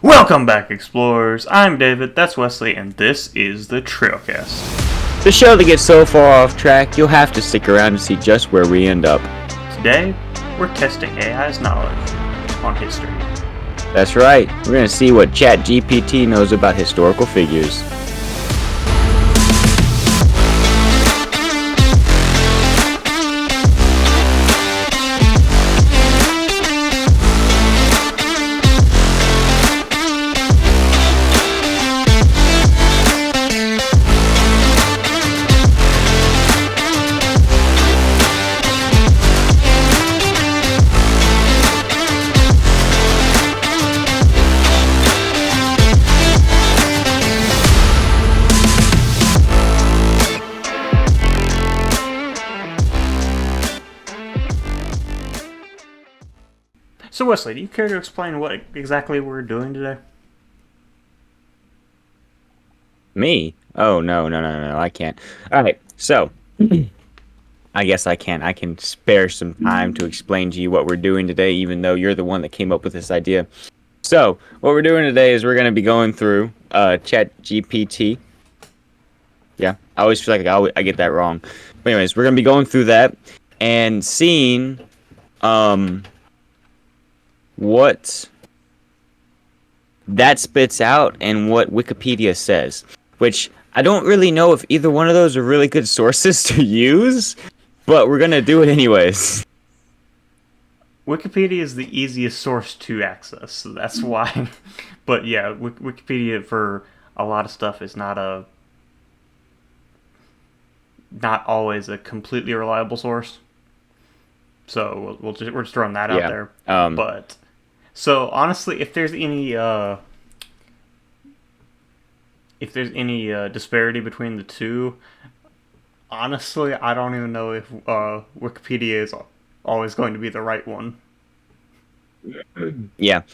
Welcome back, explorers. I'm David, that's Wesley, and this is the Trailcast. The show that gets so far off track, you'll have to stick around to see just where we end up. Today, we're testing AI's knowledge on history. That's right, we're going to see what ChatGPT knows about historical figures. So, Wesley, do you care to explain what exactly we're doing today? Me? Oh, no, I can't. Alright, so, I guess I can. I can spare some time to explain to you what we're doing today, even though you're the one that came up with this idea. So, what we're doing today is we're going to be going through ChatGPT. Yeah, I always feel like I get that wrong. But anyways, we're going to be going through that and seeing what that spits out and what Wikipedia says, which I don't really know if either one of those are really good sources to use, but we're gonna do it anyways. Wikipedia is the easiest source to access, so that's why. But yeah, Wikipedia for a lot of stuff is not always a completely reliable source. So we're just throwing that out there. But so honestly, if there's any disparity between the two, honestly, I don't even know if Wikipedia is always going to be the right one. Yeah.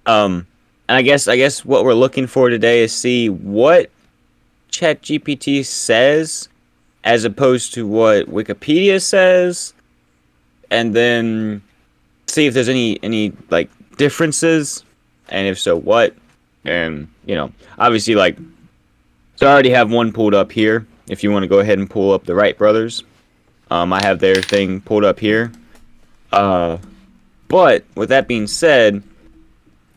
And I guess what we're looking for today is see what ChatGPT says as opposed to what Wikipedia says, and then see if there's any like differences, and if so, what. And obviously, like, so I already have one pulled up here. If you want to go ahead and pull up the Wright Brothers, I have their thing pulled up here. But with that being said,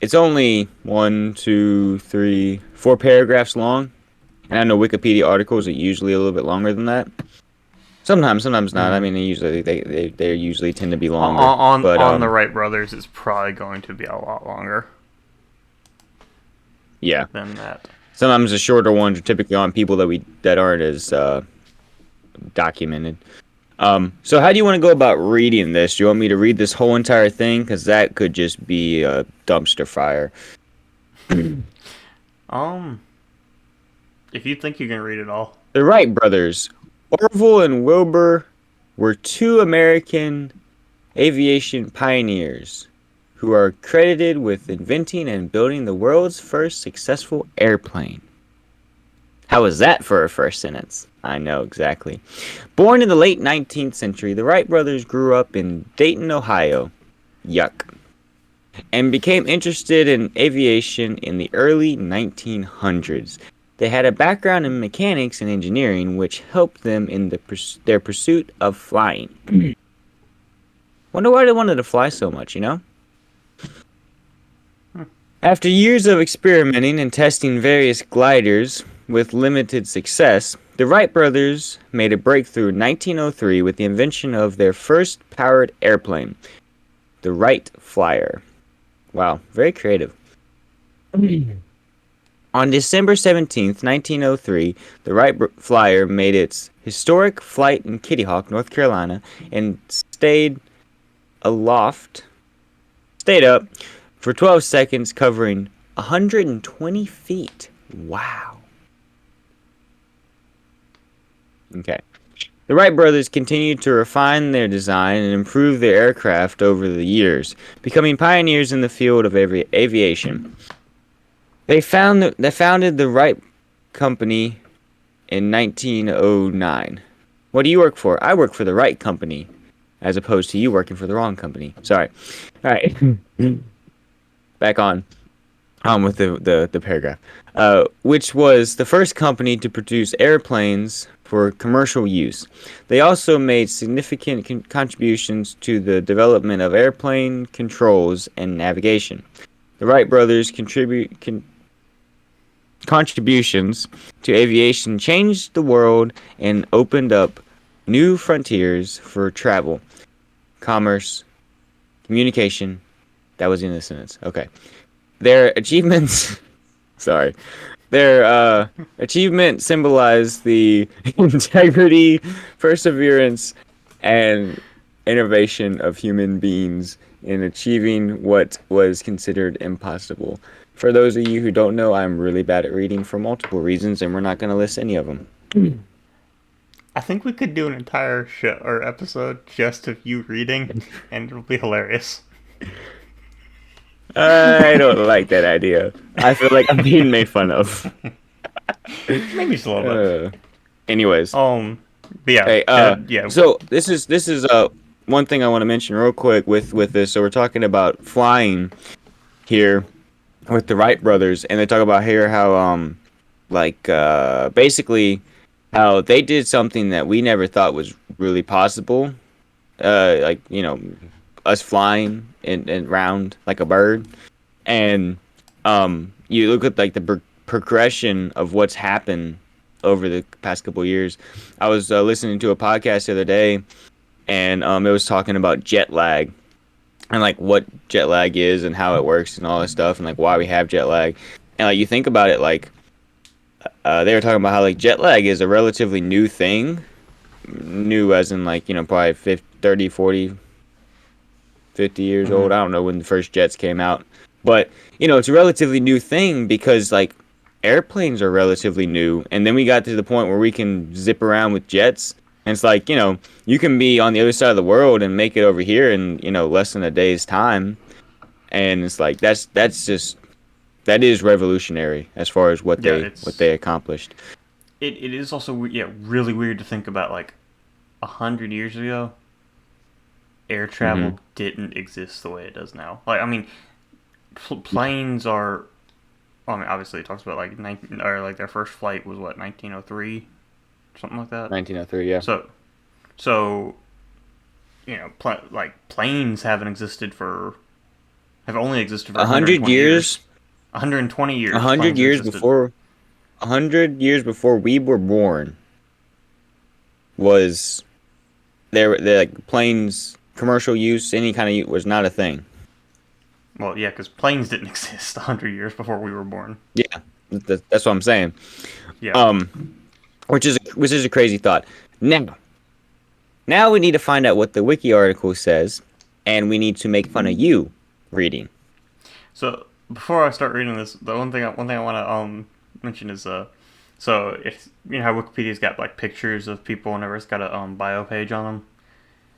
it's only 1, 2, 3, 4 paragraphs long, and I know Wikipedia articles are usually a little bit longer than that. Sometimes not. I mean, they usually tend to be longer. On the Wright Brothers, it's probably going to be a lot longer. Yeah. Than that. Sometimes the shorter ones are typically on people that aren't as documented. So how do you want to go about reading this? Do you want me to read this whole entire thing? Because that could just be a dumpster fire. If you think you can read it all. The Wright brothers, Orville and Wilbur, were two American aviation pioneers who are credited with inventing and building the world's first successful airplane. How was that for a first sentence? I know, exactly. Born in the late 19th century, the Wright brothers grew up in Dayton, Ohio. Yuck. And became interested in aviation in the early 1900s. They had a background in mechanics and engineering, which helped them in their pursuit of flying. Wonder why they wanted to fly so much, After years of experimenting and testing various gliders with limited success, the Wright brothers made a breakthrough in 1903 with the invention of their first powered airplane, the Wright Flyer. Wow, very creative. On December 17th, 1903, the Wright Flyer made its historic flight in Kitty Hawk, North Carolina, and stayed up for 12 seconds, covering 120 feet. Wow. Okay. The Wright brothers continued to refine their design and improve their aircraft over the years, becoming pioneers in the field of aviation. They founded the Wright Company in 1909. What do you work for? I work for the Wright Company, as opposed to you working for the wrong company. Sorry. All right. Back on. with the paragraph, which was the first company to produce airplanes for commercial use. They also made significant contributions to the development of airplane controls and navigation. The Wright brothers contributions to aviation changed the world and opened up new frontiers for travel, commerce, communication. That was in the sentence. Okay. Their achievements, sorry, their achievement symbolized the integrity, perseverance, and innovation of human beings in achieving what was considered impossible. For those of you who don't know, I'm really bad at reading for multiple reasons, and we're not going to list any of them. I think we could do an entire show or episode just of you reading, and it'll be hilarious. I don't like that idea. I feel like I'm being made fun of. Maybe just a little bit. Anyways. Yeah. Hey, yeah. So this is one thing I want to mention real quick with this. So we're talking about flying here with the Wright brothers, and they talk about here how basically how they did something that we never thought was really possible. Us flying and round like a bird, and you look at like the progression of what's happened over the past couple of years. I was listening to a podcast the other day, and it was talking about jet lag and like what jet lag is and how it works and all this stuff and like why we have jet lag. And like you think about it, like they were talking about how like jet lag is a relatively new thing, new as in like probably 30, 40, 50 years old. I don't know when the first jets came out, but it's a relatively new thing because like airplanes are relatively new, and then we got to the point where we can zip around with jets, and it's like you can be on the other side of the world and make it over here in less than a day's time, and it's like that is revolutionary as far as what they accomplished. It is also really weird to think about like 100 years ago. Air travel didn't exist the way it does now. Like, I mean, planes are. Well, I mean, obviously, it talks about like their first flight was what 1903, something like that. 1903, yeah. So, planes have only existed for 100 years. 120 years. 100 years before. 100 years before we were born. Was there like planes? Commercial use, any kind of use, was not a thing. Well, yeah, because planes didn't exist 100 years before we were born. Yeah, that's what I'm saying. Yeah. Which is a crazy thought. Now we need to find out what the wiki article says, and we need to make fun of you reading. So before I start reading this, the one thing I want to mention is so if how Wikipedia's got like pictures of people whenever it's got a bio page on them.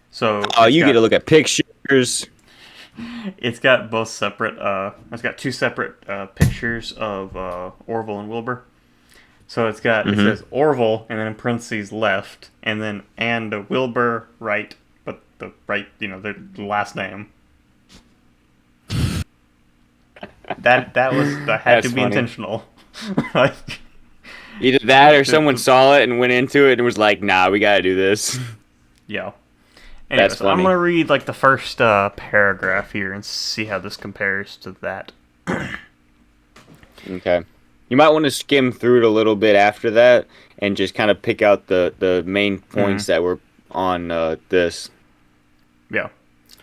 So you get to look at pictures. It's got both separate. It's got two separate pictures of Orville and Wilbur. So it's got it says Orville and then in parentheses left and then Wilbur right, but the right their last name. That had to be funny. Intentional. Like, either that or someone saw it and went into it and was like, "Nah, we gotta do this." Yeah. Anyways, that's funny. I'm gonna read like the first paragraph here and see how this compares to that. Okay. You might want to skim through it a little bit after that and just kind of pick out the main points that were on this. Yeah.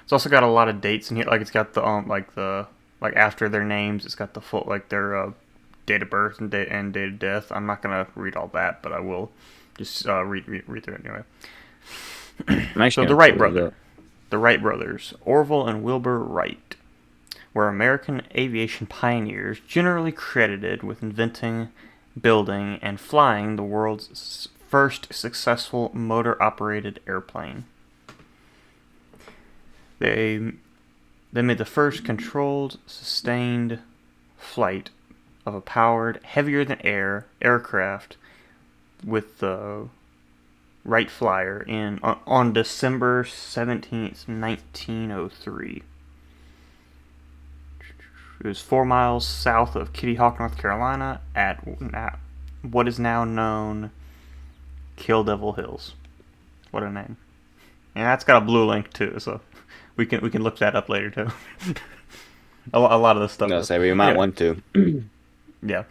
It's also got a lot of dates in here. Like it's got the after their names, it's got the full like their date of birth and date of death. I'm not gonna read all that, but I will just read through it anyway. So the Wright brothers, Orville and Wilbur Wright, were American aviation pioneers generally credited with inventing, building, and flying the world's first successful motor-operated airplane. They made the first controlled, sustained flight of a powered, heavier-than-air aircraft with the Wright Flyer on December 17th, 1903. It was 4 miles south of Kitty Hawk, North Carolina, at what is now known Kill Devil Hills. What a name! And that's got a blue link too, so we can look that up later too. A lot of this I'm stuff gonna is. say we might Anyway, want to. yeah,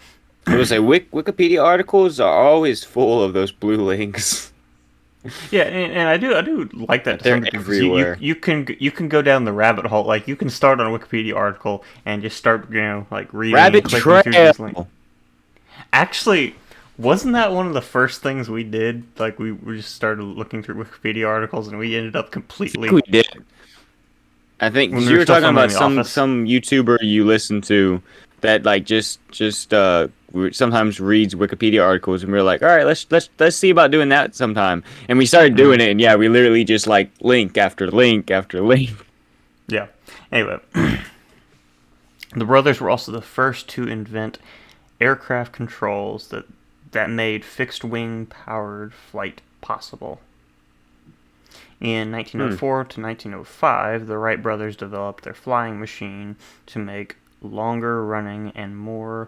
I would say Wikipedia articles are always full of those blue links. yeah, and I do like that to They're some degree because everywhere. you can go down the rabbit hole. Like you can start on a Wikipedia article and just start like reading and Rabbit clicking through these links. Trail. Actually, wasn't that one of the first things we did? Like we just started looking through Wikipedia articles and we ended up I think completely we did. I think when because we you were were still talking filming in about the some office. some YouTuber you listen to that like just sometimes reads Wikipedia articles, and we were like, all right, let's see about doing that sometime. And we started doing Mm, it, and yeah, we literally just like link after link after link. yeah. Anyway, the brothers were also the first to invent aircraft controls that made fixed wing powered flight possible. In Hmm. 1904 to 1905, the Wright brothers developed their flying machine to make longer running and more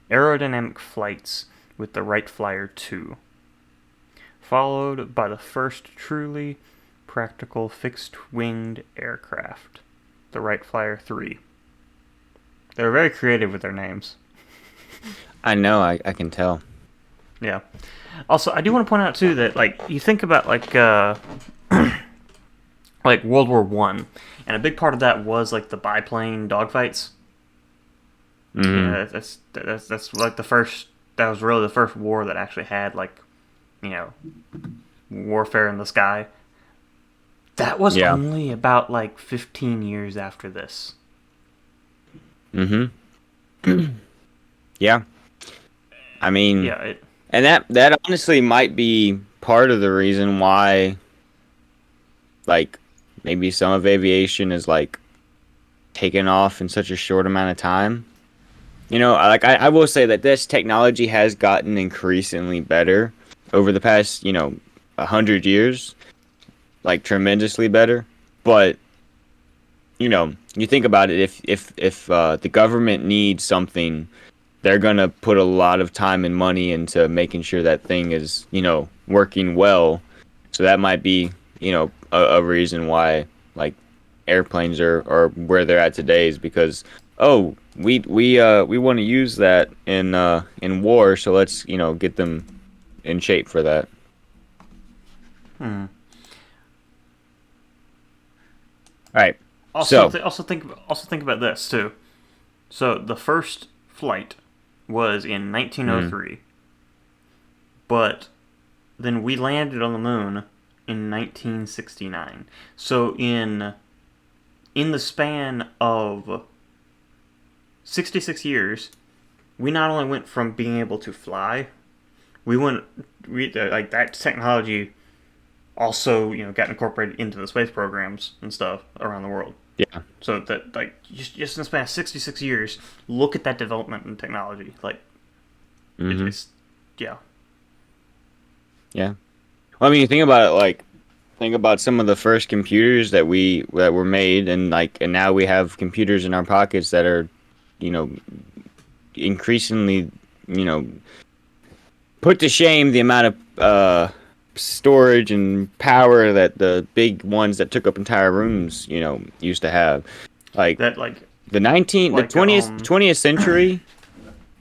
aerodynamic flights with the Wright Flyer 2, followed by the first truly practical fixed-winged aircraft, the Wright Flyer 3. They were very creative with their names. I know, I can tell. Yeah. Also, I do want to point out too that like you think about like World War One, and a big part of that was like the biplane dogfights. You Hmm. know, that's like the first. That was really the first war that actually had like, you know, warfare in the sky. That was Yeah. only about like 15 years after this. Hmm. Yeah. I mean, Yeah, it. and that honestly might be part of the reason why, like, maybe some of aviation is like taken off in such a short amount of time. I will say that this technology has gotten increasingly better over the past, 100 years, like tremendously better. But you think about it, if the government needs something, they're gonna put a lot of time and money into making sure that thing is, working well. So that might be, a reason why like airplanes are where they're at today is because we want to use that in war, so let's get them in shape for that. Hmm. All right, Also, so also think about this too. So the first flight was in mm, 1903, but then we landed on the moon in 1969. So in the span of 66 years, we not only went from being able to fly, we went like that technology also got incorporated into the space programs and stuff around the world. yeah, So that like just in the span of 66 years, look at that development in technology. Like mm-hmm, it's yeah. yeah. Well, I mean, you think about it, like think about some of the first computers that were made, and now we have computers in our pockets that are, you know, increasingly, you know, put to shame the amount of storage and power that the big ones that took up entire rooms, used to have. Like That like the like 20th century,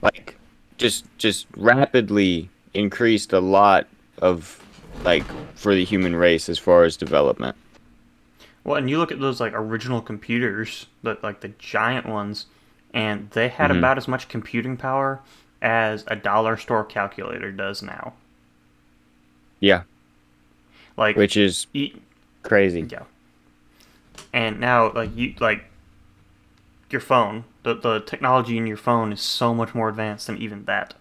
like just rapidly increased a lot of like for the human race as far as development. well, and you look at those like original computers, like the giant ones, and they had Hmm. about as much computing power as a dollar store calculator does now. Yeah, Like, which is e- crazy. yeah. And now like your phone, the technology in your phone is so much more advanced than even that.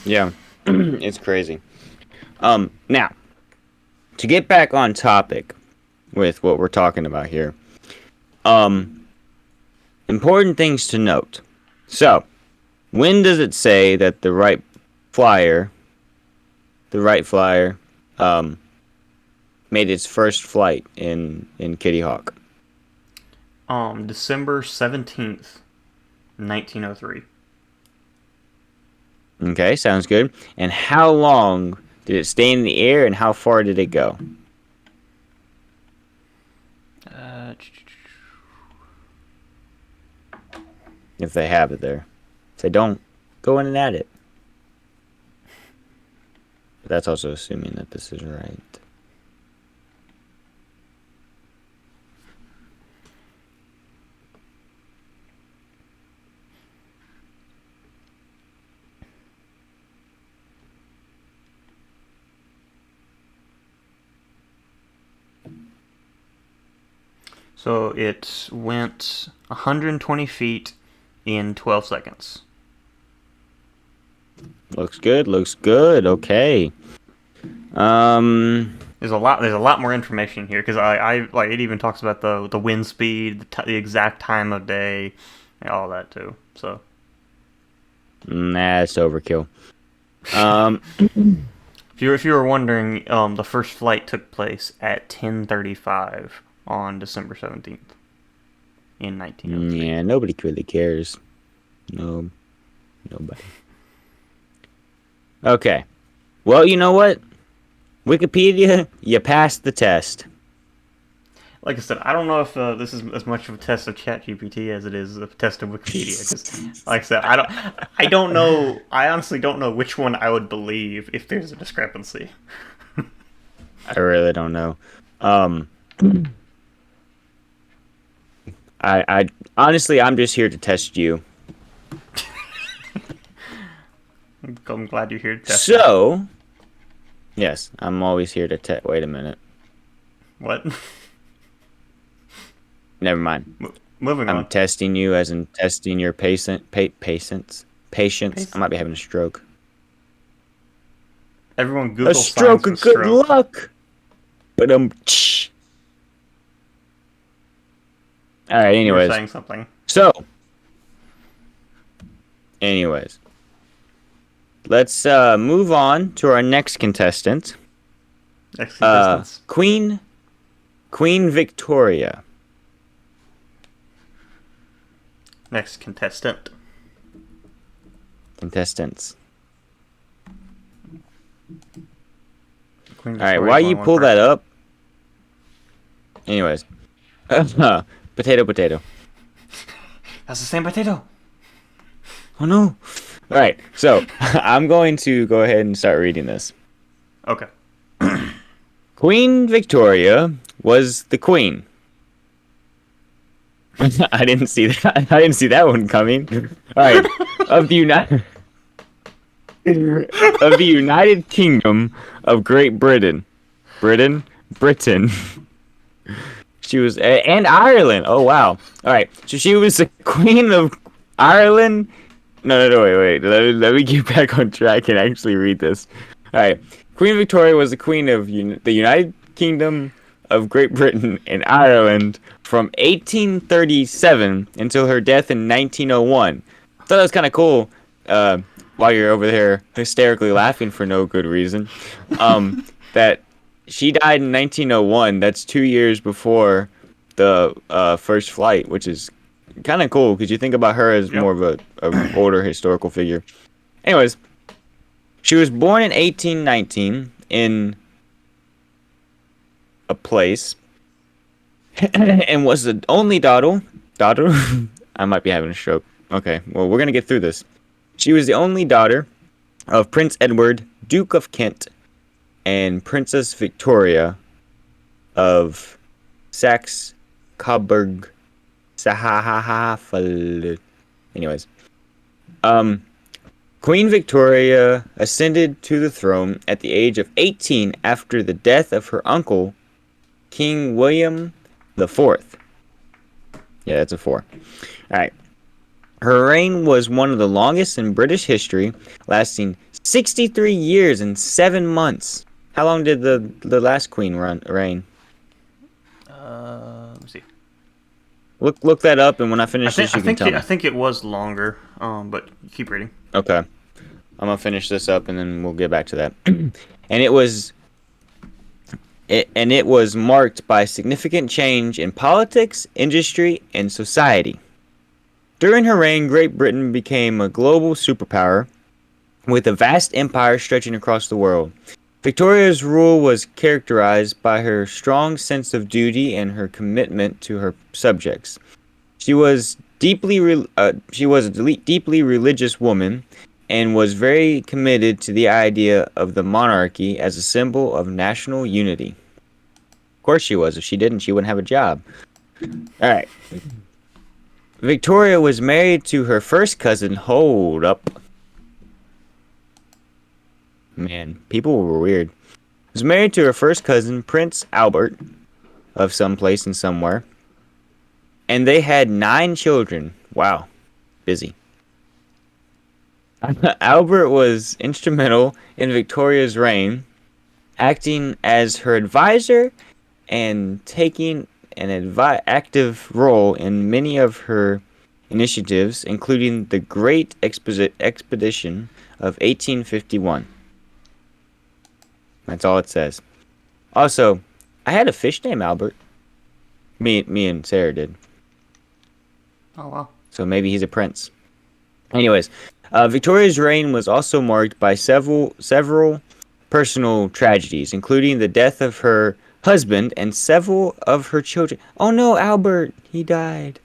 Yeah, it's crazy. Now to get back on topic with what we're talking about here, um, important things to note. So, when does it say that flyer, the Wright Flyer, um, made its first flight in Kitty Hawk? December 17th, 1903. Okay, sounds good. And how long did it stay in the air, and how far did it go? Uh, If they have it there. If they don't, go in and add it. But that's also assuming that this is right. so it went 120 feet in 12 seconds. Looks good, looks good. Okay. Um, There's a lot. There's a lot more information here because I like it. Even talks about the wind speed, the exact time of day, and all that too. So nah, it's overkill. if you were wondering, the first flight took place at 10:35 on December 17th in 1903. Yeah, nobody really cares. No, nobody. Okay. Well, you know what? Wikipedia, you passed the test. Like I said, I don't know if this is as much of a test of ChatGPT as it is a test of Wikipedia. Because, like I said, I don't know. I honestly don't know which one I would believe if there's a discrepancy. I really don't know. I honestly, I'm just here to test you. I'm glad you're here to test me. So, yes, I'm always here to test. Wait a minute. What? Never mind. Moving I'm on. testing you as in testing your patience. Patience. Pace- I might be having a stroke. Everyone Google A stroke signs of of good stroke. luck. But All right. You were Anyways, saying something. so, anyways, let's move on to our next contestant. Next contestants. Queen Victoria. Next contestant. Contestants. Queen All right, Victoria's while only you one pull person. that up. Anyways, potato. That's the same potato. Oh no! All right, so I'm going to go ahead and start reading this. Okay. Queen Victoria was the queen. I didn't see that. I didn't see that one coming. All right, of the United Kingdom of Great Britain. Britain. She was and Ireland. Oh wow! All right, so she was the queen of Ireland. No, wait. Let me get back on track and actually read this. All right, Queen Victoria was the queen of the United Kingdom of Great Britain and Ireland from 1837 until her death in 1901. I thought that was kind of cool. While you're over there hysterically laughing for no good reason, that she died in 1901. That's 2 years before the first flight, which is kind of cool because you think about her as Yep. more of a older historical figure. Anyways, she was born in 1819 in a place and was the only daughter. I might be having a stroke. Okay, well, we're gonna get through this. She was the only daughter of Prince Edward, Duke of Kent, and Princess Victoria of Saxe-Coburg. Anyways, Queen Victoria ascended to the throne at the age of 18 after the death of her uncle, King William IV. Yeah, that's a 4. All right. Her reign was one of the longest in British history, lasting 63 years and 7 months. How long did the last queen reign? Let me see. Look that up, and when I finish this, you can tell me. I think it was longer. But keep reading. Okay. I'm gonna finish this up, and then we'll get back to that. And it was And it was marked by significant change in politics, industry, and society. During her reign, Great Britain became a global superpower with a vast empire stretching across the world. Victoria's rule was characterized by her strong sense of duty and her commitment to her subjects. She was a deeply religious woman and was very committed to the idea of the monarchy as a symbol of national unity. Of course she was. If she didn't, she wouldn't have a job. All right. Victoria was married to her first cousin. Hold up. Man, people were weird. Was married to her first cousin, Prince Albert, of some place and somewhere. And they had 9 children. Wow. Busy. Albert was instrumental in Victoria's reign, acting as her advisor and taking an active role in many of her initiatives, including the Great Expedition of 1851. That's all it says. Also, I had a fish named Albert. Me and Sarah did. Oh wow. So maybe he's a prince. Anyways, Victoria's reign was also marked by several personal tragedies, including the death of her husband and several of her children. Oh no, Albert! He died.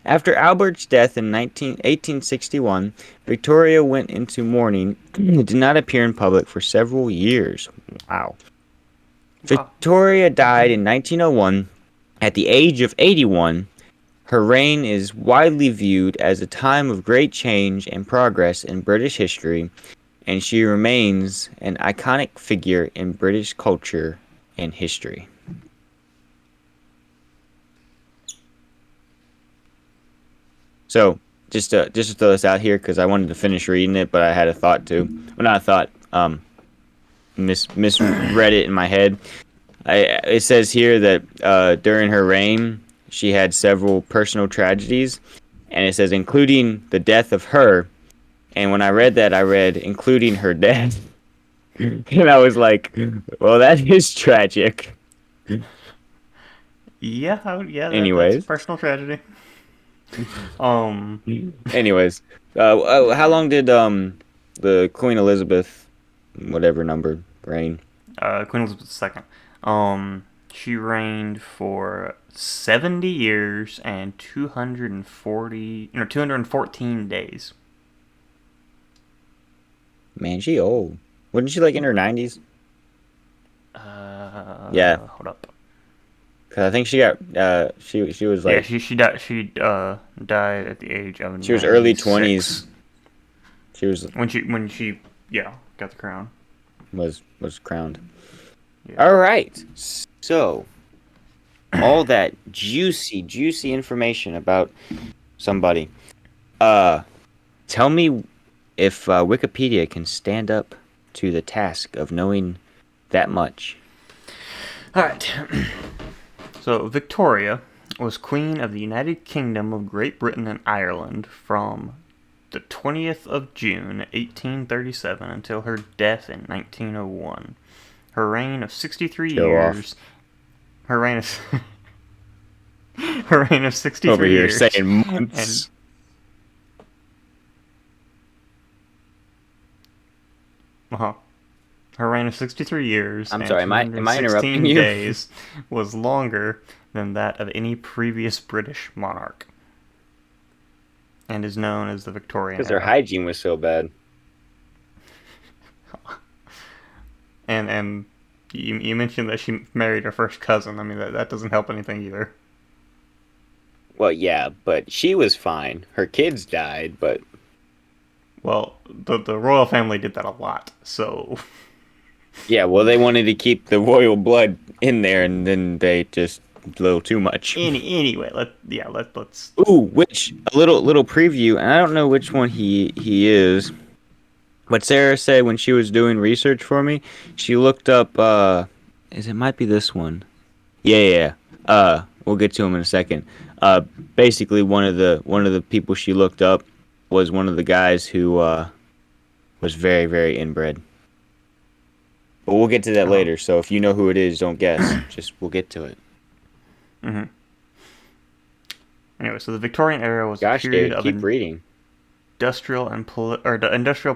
After Albert's death in 1861, Victoria went into mourning and did not appear in public for several years. Wow. Wow. Victoria died in 1901 at the age of 81. Her reign is widely viewed as a time of great change and progress in British history, and she remains an iconic figure in British culture and history. So, just to throw this out here, because I wanted to finish reading it, but I had a thought too. Well, not a thought. Misread it in my head. It says here that during her reign, she had several personal tragedies, and it says including the death of her. And when I read that, I read including her death, and I was like, "Well, that is tragic." Yeah, that's a Anyways, personal tragedy. Um, anyways, how long did the Queen Elizabeth, whatever number, reign? Queen Elizabeth II. She reigned for 70 years and 214 days. Man, she old. Wasn't she like in her 90s? Yeah, Hold up. cause I think she got she was Yeah, like she died. Died at the age of she was early 96. 20s. She When she got the crown. was crowned. Yeah. All right. So, all that juicy information about somebody. Tell me if Wikipedia can stand up to the task of knowing that much. All right. So Victoria was Queen of the United Kingdom of Great Britain and Ireland from the 20th of June, 1837, until her death in 1901. Her reign of 63 Show years. off. Her reign of her reign of 63 Over here years. saying And months. uh-huh. Her reign of 63 years I'm and sorry, am I interrupting 216 you? days was longer than that of any previous British monarch, and is known as the Victorian Because their era. hygiene was so bad. And you mentioned that she married her first cousin. I mean, that doesn't help anything either. Well, yeah, but she was fine. Her kids died, but Well, the royal family did that a lot, so yeah, well, they wanted to keep the royal blood in there, and then they just a little too much. anyway, let's. Ooh, which a little preview, and I don't know which one he is. But Sarah said when she was doing research for me, she looked up. It might be this one. Yeah. We'll get to him in a second. Basically, one of the people she looked up was one of the guys who was very inbred. But we'll get to that Um, later. So if you know who it is, don't guess. Just we'll get to it. mhm. Anyway, so the Victorian era was a Gosh, period David, of keep reading. industrial,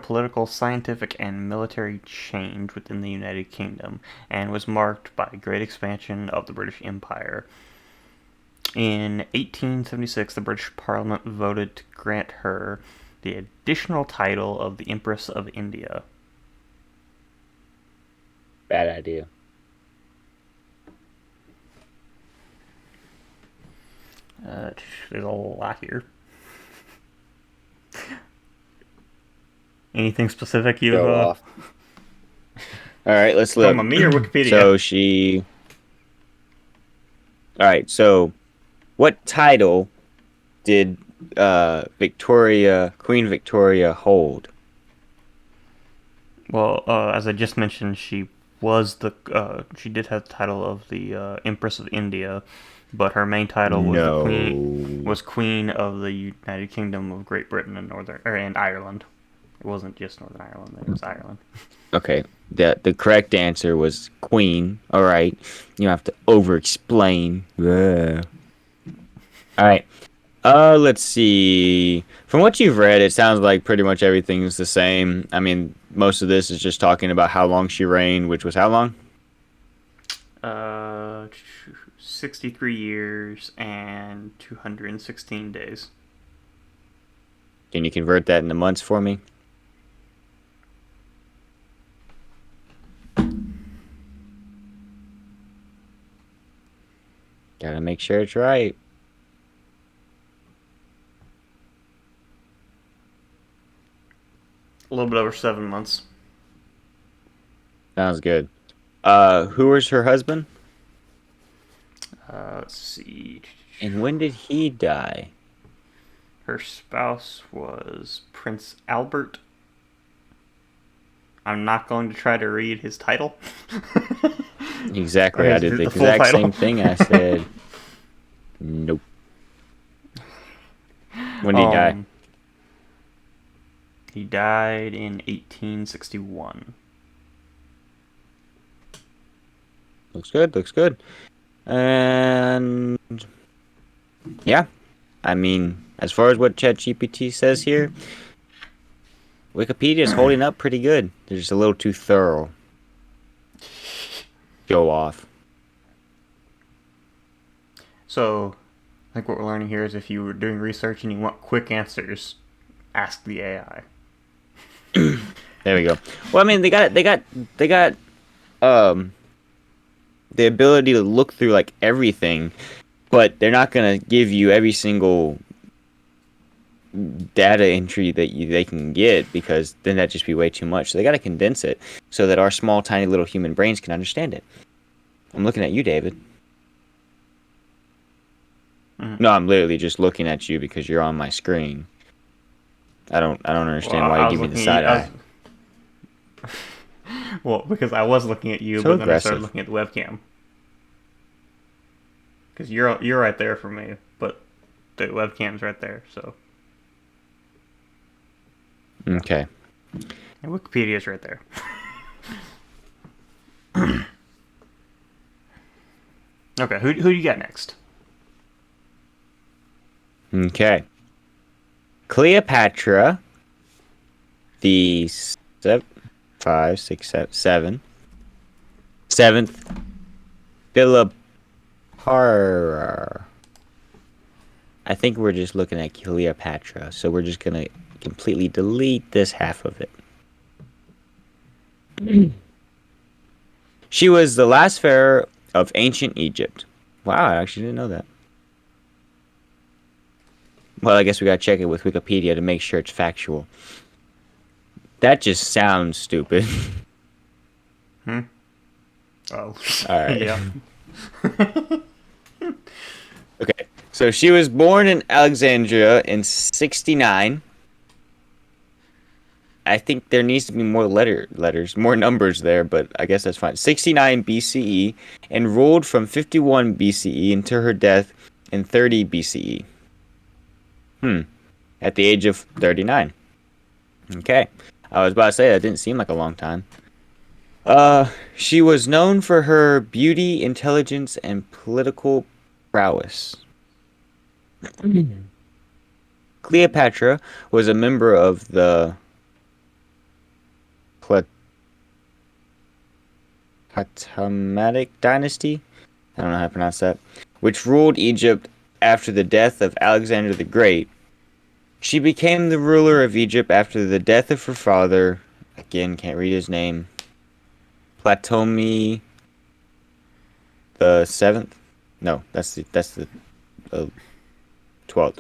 political, scientific, and military change within the United Kingdom, and was marked by great expansion of the British Empire. In 1876, the British Parliament voted to grant her the additional title of the Empress of India. Bad idea. Uh, there's a lot here. Anything specific you've Go off. All right, let's look. from me or Wikipedia? So she. All right. So what title did Queen Victoria hold? Well, as I just mentioned, she did have the title of the Empress of India, but her main title was the No. Queen of the United Kingdom of Great Britain and and Ireland. It wasn't just Northern Ireland; it was Ireland. Okay. The correct answer was Queen. All right. You have to over explain. All right. Let's see. From what you've read, it sounds like pretty much everything is the same. I mean, most of this is just talking about how long she reigned, which was how long? Uh, 63 years and 216 days. Can you convert that into months for me? Gotta make sure it's right. A little bit over 7 months. Sounds good. Who was her husband? Let's see. And when did he die? Her spouse was Prince Albert. I'm not going to try to read his title. Or Exactly. I did the the full exact title. same thing. I said, nope. When did he die? um, he died in 1861. Looks good. Looks good. And yeah, I mean, as far as what ChatGPT says here, Wikipedia is holding up pretty good. They're just a little too thorough. Go off. So, I think what we're learning here is if you were doing research and you want quick answers, ask the AI. There we go. Well, I mean, they got um the ability to look through like everything, but they're not gonna give you every single data entry that they can get because then that'd just be way too much. So they got to condense it so that our small, tiny little human brains can understand it. I'm looking at you, David. Mhm. No, I'm literally just looking at you because you're on my screen. I don't Well, understand why you I was give me the looking at side you. eye. Well, because I was looking at you, So but then I started aggressive. looking at the webcam. Because you're right there for me, but the webcam's right there. So, Okay. and Wikipedia's right there. Okay, who do you got next? Okay. Cleopatra, the five, six, seven, seventh Philip. I think we're just looking at Cleopatra, so we're just gonna completely delete this half of it. She was the last pharaoh of ancient Egypt. Wow, I actually didn't know that. Well, I guess we gotta check it with Wikipedia to make sure it's factual. That just sounds stupid. Hmm. Oh, All right. yeah. Okay. So she was born in Alexandria in 69. I think there needs to be more more numbers there, but I guess that's fine. 69 BCE and ruled from 51 BCE until her death in 30 BCE. At the age of 39. Okay. I was about to say that didn't seem like a long time. She was known for her beauty, intelligence, and political prowess. Cleopatra was a member of the Ptolemaic dynasty. I don't know how to pronounce that, which ruled Egypt after the death of Alexander the Great. She became the ruler of Egypt after the death of her father. Again, can't read his name. Ptolemy the seventh. No, that's the 12th.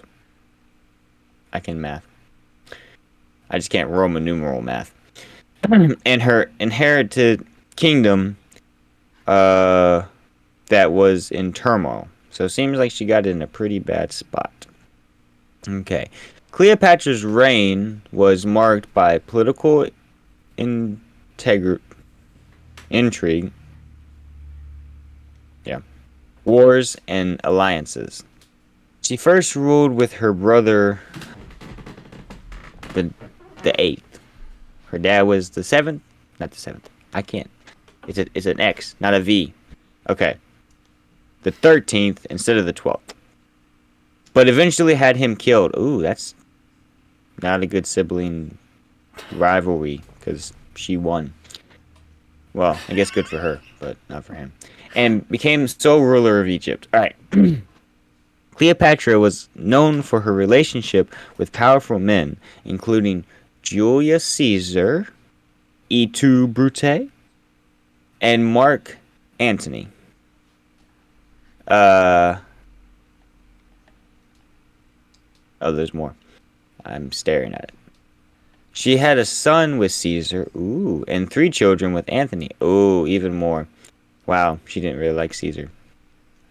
I can math. I just can't Roman numeral math. And her inherited kingdom, that was in turmoil. So it seems like she got in a pretty bad spot. Okay. Cleopatra's reign was marked by political intrigue, yeah, wars, and alliances. She first ruled with her brother, the the eighth. Her dad was the seventh, not the seventh. I can't. It's an X, not a V. Okay, the 13th instead of the 12th. But eventually had him killed. Ooh, that's not a good sibling rivalry because she won. Well, I guess good for her, but not for him. And became sole ruler of Egypt. All right. Cleopatra was known for her relationship with powerful men, including Julius Caesar, E2 Brute, and Mark Antony. Oh, there's more. I'm staring at it. She had a son with Caesar, ooh, and 3 children with Antony. Ooh, even more. Wow, she didn't really like Caesar.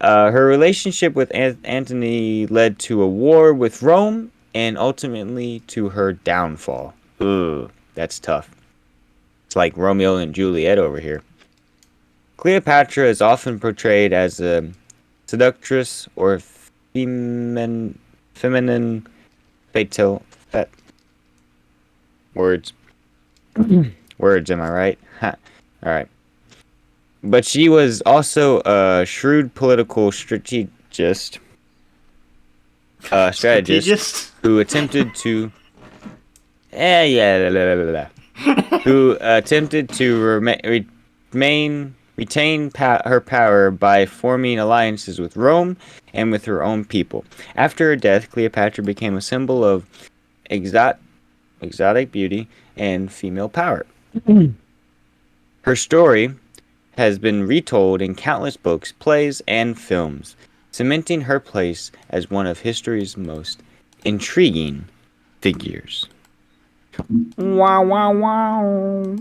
Her relationship with Antony led to a war with Rome and ultimately to her downfall. Ooh, that's tough. It's like Romeo and Juliet over here. Cleopatra is often portrayed as a seductress or feminine fatal words. Words, am I right? Ha. All right. But she was also a shrewd political strategist Strategist. who attempted to, yeah, blah, blah, blah, blah, who attempted to retain her power by forming alliances with Rome and with her own people. After her death, Cleopatra became a symbol of exotic beauty and female power. Her story has been retold in countless books, plays, and films, cementing her place as one of history's most intriguing figures. Wow, wow, wow.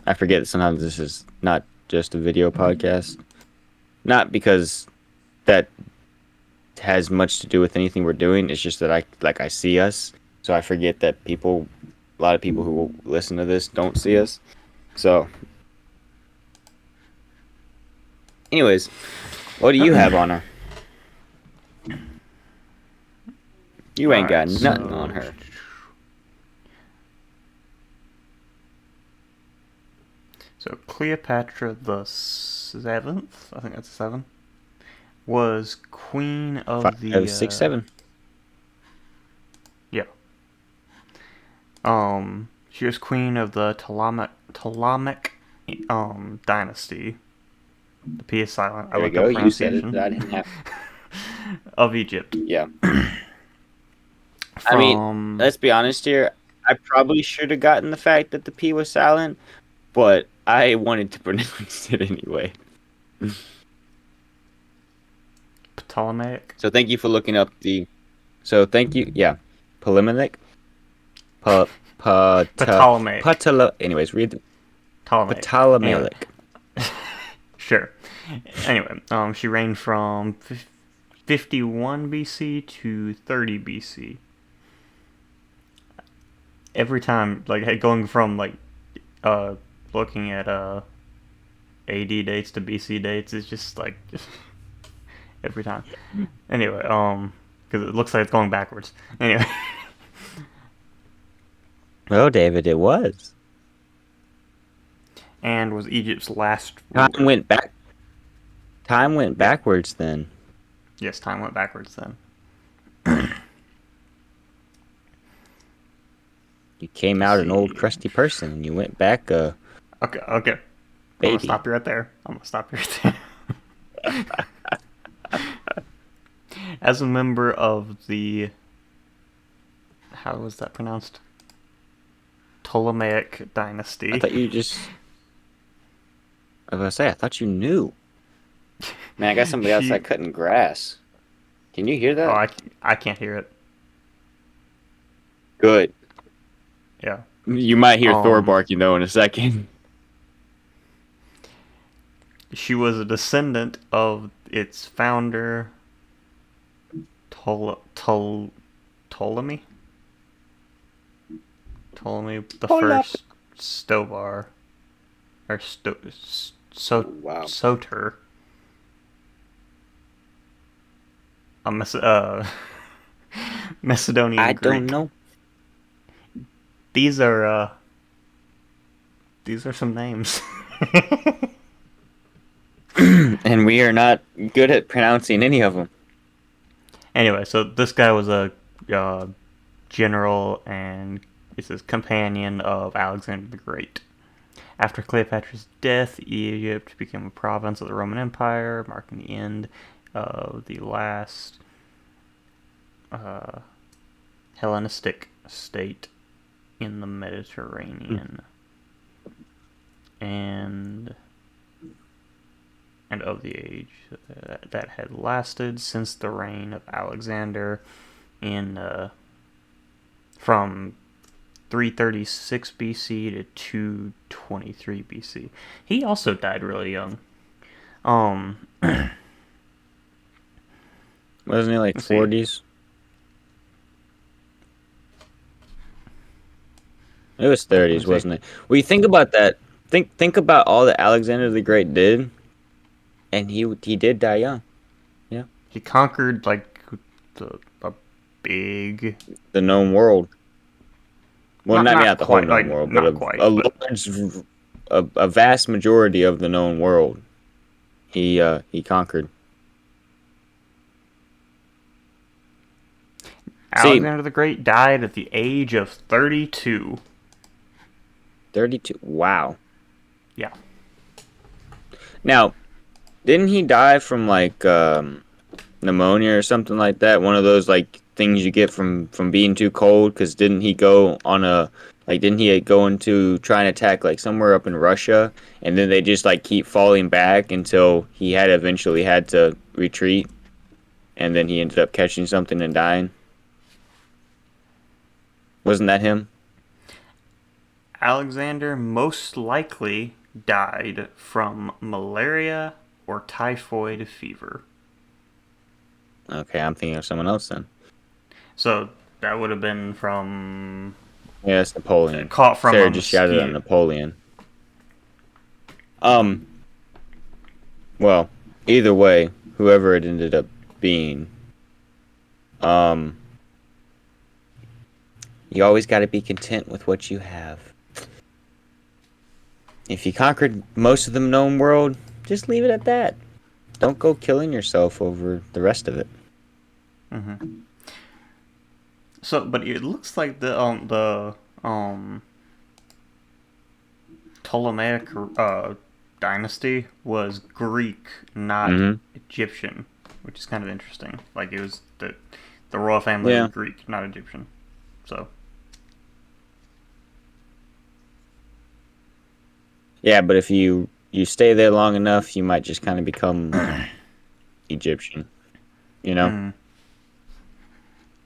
I forget that sometimes this is not just a video podcast. Not because that has much to do with anything we're doing. It's just that I see us, so I forget that a lot of people who will listen to this don't see us. So, anyways, what do you have on her? You ain't got nothing on her. So Cleopatra the seventh, I think that's 7, was queen of 5, the 6, 7. yeah. She was queen of the Ptolemaic dynasty. The P is silent. I There we looked up go. You said it. pronunciation. I didn't have. Of Egypt. Yeah. I mean, From let's be honest here. I probably should have gotten the fact that the P was silent, but I wanted to pronounce it anyway. Ptolemaic. So thank you for looking up the. So thank you. Yeah, Ptolemaic. Ptolemaic. Anyways, read the Ptolemaic. Ptolemaic. Sure. Anyway, she reigned from 51 BC to 30 BC. Every time, like going from looking at AD dates to BC dates is just like every time. Anyway, because it looks like it's going backwards. Anyway, Well, David, it was. and was Egypt's last Time ruler. went back. Time went Yeah. backwards then. Yes, time went backwards then. You came Let's out an old see. crusty person, and you went back a Okay, okay. I'm gonna baby. stop you right there. I'm gonna stop you right there. As a member of the, how was that pronounced? Ptolemaic I dynasty. thought you just. I was gonna say, I thought you knew. Man, I got somebody She. outside cutting grass. Can you hear Oh, that? I can't hear it. Good. Yeah. You might hear Thor Um. barking though in a second. She was a descendant of its founder, Ptolemy. Ptolemy the Hold up. first Stovar or Oh, wow. Soter. A I Macedonian don't Greek. know. These are these are some names. And we are not good at pronouncing any of them. Anyway, so this guy was a uh, general and it's his companion of Alexander the Great. After Cleopatra's death, Egypt became a province of the Roman Empire, marking the end of the last uh, Hellenistic state in the Mediterranean, and of the age that had lasted since the reign of Alexander in from 336 BC to 223 BC. He also died really young. Um, Wasn't it like let's see. 40s? It was Let me 30s, see. wasn't it? Well, you think about that. Think about all that Alexander the Great did, and he did die young. Yeah, He conquered like a big, the known world. Well, not not not not the whole quite, known like world, but not a quite, but large, a vast majority of the known world. He conquered. See, Alexander the Great died at the age of 32. 32. Wow. Yeah, Now, didn't he die from like pneumonia or something like that? One of those like things you get from being too cold. Because didn't he go on a like? Didn't he go into try and attack like somewhere up in Russia, and then they just like keep falling back until he had eventually had to retreat, and then he ended up catching something and dying. Wasn't that him? Alexander most likely died from malaria or typhoid fever. Okay, I'm thinking of someone else then. So that would have been from Yeah, it's Napoleon. caught from a Sarah just shouted out mosquito. Napoleon. Um, well, either way, whoever it ended up being, um, you always got to be content with what you have. If you conquered most of the known world, just leave it at that. Don't go killing yourself over the rest of it. Mm-hmm. So, but it looks like the Ptolemaic dynasty was Greek, not Mm-hmm. Egyptian, which is kind of interesting. Like it was the royal family was Yeah. Greek, not Egyptian. So, Yeah, but if you stay there long enough, you might just kind of become Egyptian. You know, mm,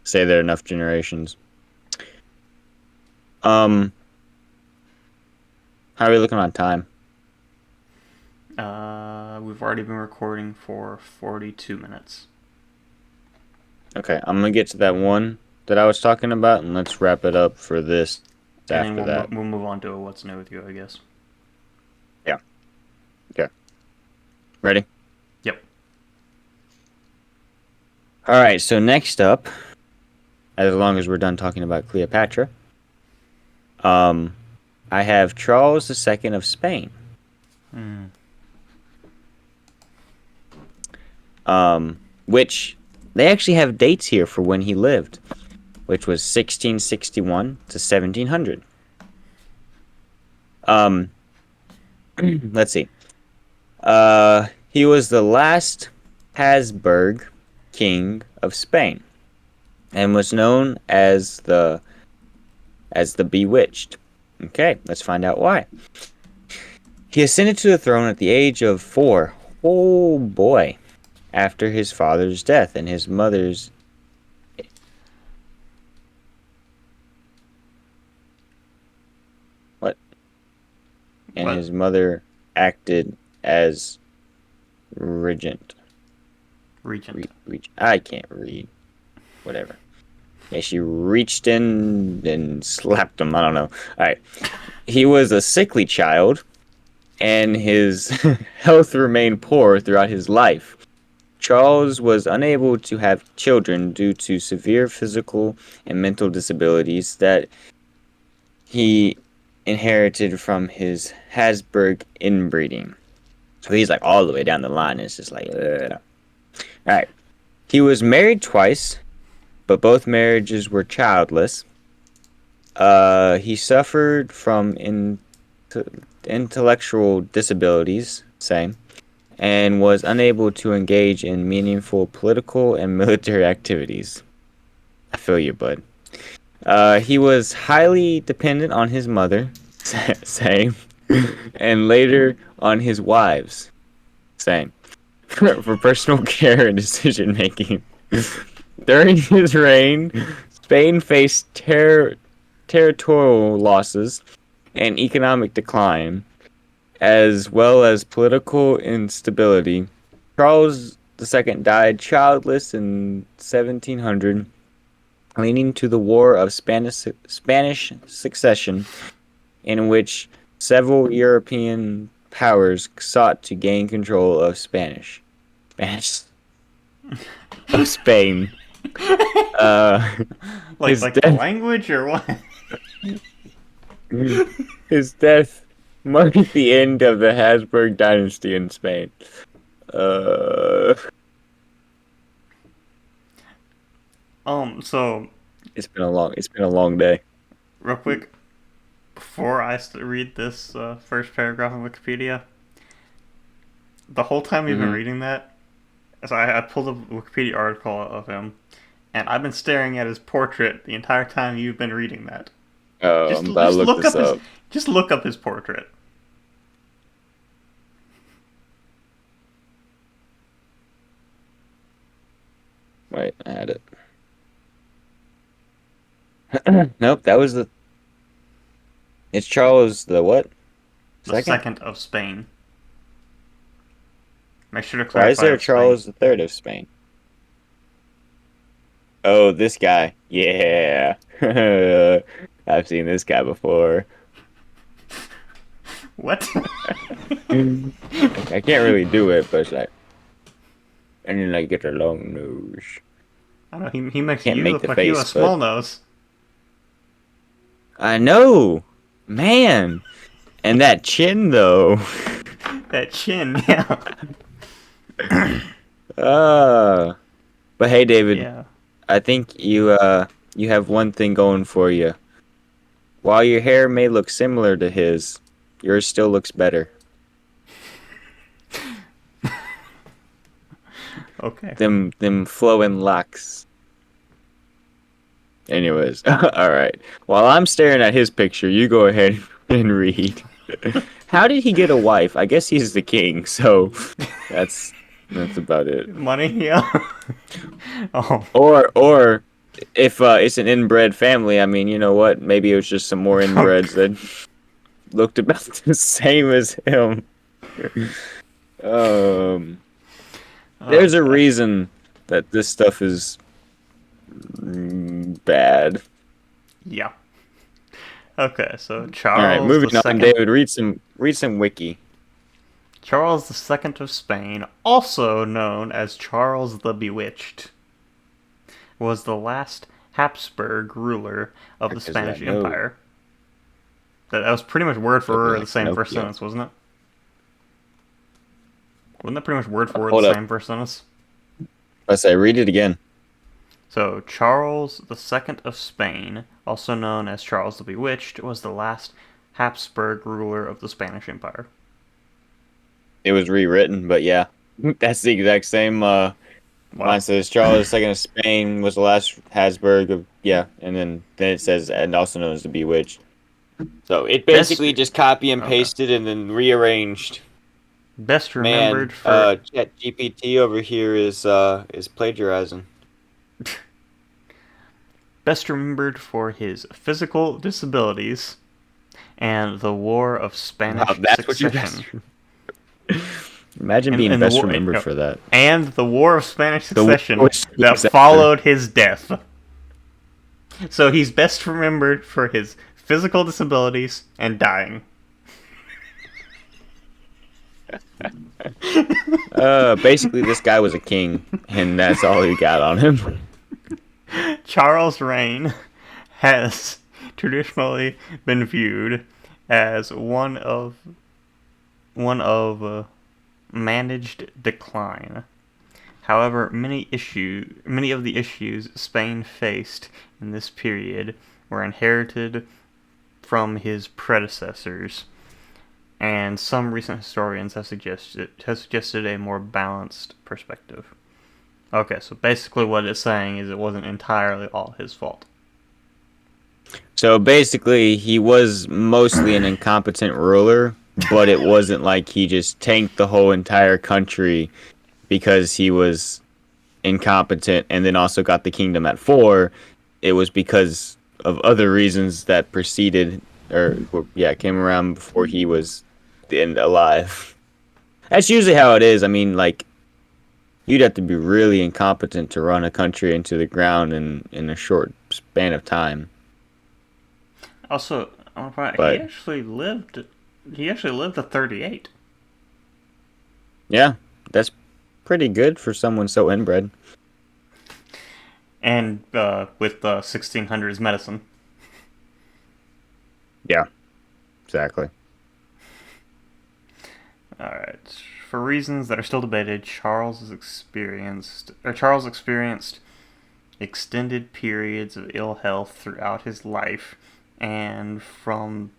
stay there enough generations. Um, how are we looking on time? we've already been recording for 42 minutes, Okay, I'm gonna get to that one that I was talking about, and let's wrap it up for this and then after that. we'll move on to what's new with you, I guess. Yeah. Okay. Ready? Yep. All right, so next up, as long as we're done talking about Cleopatra, um, I have Charles II of Spain. Hmm. Which they actually have dates here for when he lived, which was 1661 to 1700. Um, let's see. He was the last Habsburg king of Spain and was known as the Bewitched. Okay, let's find out why. He ascended to the throne at the age of 4. Oh boy. After his father's death and his mother's what? And What? his mother acted as regent. Regent. I can't read. Whatever. Yeah, she reached in and slapped him. I don't know. All right. He was a sickly child, and his health remained poor throughout his life. Charles was unable to have children due to severe physical and mental disabilities that he inherited from his Habsburg inbreeding. So he's like all the way down the line. It's just like, ugh. All right. He was married twice, but both marriages were childless. He suffered from intellectual disabilities, same, and was unable to engage in meaningful political and military activities. I feel you, bud. He was highly dependent on his mother, same, and later on his wives, same, for personal care and decision making. During his reign, Spain faced territorial losses and economic decline, as well as political instability. Charles II died childless in 1700, leading to the War of Spanish Succession, in which several European powers sought to gain control of Spanish of Spain. His Like the death language or what? his death marked the end of the Habsburg dynasty in Spain. Uh, So it's been a long day. real quick, before I read this first paragraph on Wikipedia, the whole time we've been Mm-hmm. reading that, so I pulled a Wikipedia article of him, and I've been staring at his portrait the entire time you've been reading that. I'm about to look this up. Just look up his portrait. Wait, I had it. Nope, that was the. It's Charles the what? The Second? second of Spain. Make sure to Why is clarify there a of Spain. Charles the Third of Spain? Oh, this guy. Yeah. I've seen this guy before. What? I can't really do it, but it's like, and then I get a long nose. I don't know. He makes Can't you make look the like you have face, a but small nose. I know, man. And that chin, though. That chin, yeah. Uh, but hey, David, Yeah. I think you have one thing going for you. While your hair may look similar to his, yours still looks better. Okay. Them flowing locks. Anyways, all right. While I'm staring at his picture, you go ahead and read. How did he get a wife? I guess he's the king, so that's that's about it. Money, yeah. Oh. Or if it's an inbred family, I mean, you know what? Maybe it was just some more inbreds Okay. that looked about the same as him. Um, there's a Okay. reason that this stuff is bad. Yeah. Okay, so All right, Charles the moving on. Second. David, read some wiki. Charles the Second of Spain, also known as Charles the Bewitched. was the last Habsburg ruler of the Because I Spanish know Empire? That was pretty much word for over word the like same first Pinocchio. sentence, wasn't it? Wasn't that pretty much word for word the Hold up. same first sentence? I say read it again. So, Charles II of Spain, also known as Charles the Bewitched, was the last Habsburg ruler of the Spanish Empire. It was rewritten, but yeah, that's the exact same. Mine Wow. says Charles II of Spain was the last Habsburg of yeah, and then it says and also known as the Bewitched. So it Best. basically just copy and Okay. pasted and then rearranged. Best Man, remembered for. ChatGPT over here is plagiarizing. Best remembered for his physical disabilities and the War of Wow, Spanish that's what you're best. Succession. Imagine being And the best war, remembered for that. and the War of Spanish The war Succession was that years after. followed his death. So he's best remembered for his physical disabilities and dying. Basically, this guy was a king, and that's all he got on him. Charles' reign has traditionally been viewed as one of managed decline. However, many of the issues Spain faced in this period were inherited from his predecessors, and some recent historians have suggested a more balanced perspective. Okay, so basically what it's saying is it wasn't entirely all his fault. So basically, he was mostly an incompetent ruler, but it wasn't like he just tanked the whole entire country because he was incompetent and then also got the kingdom at four. It was because of other reasons that preceded yeah, came around before he was alive. That's usually how it is. I mean, like you'd have to be really incompetent to run a country into the ground in a short span of time. Also, I want to point out he But actually lived. He actually lived to 38, yeah, that's pretty good for someone so inbred. and with the 1600s medicine. Yeah, exactly. All right. For reasons that are still debated, Charles experienced extended periods of ill health throughout his life, and from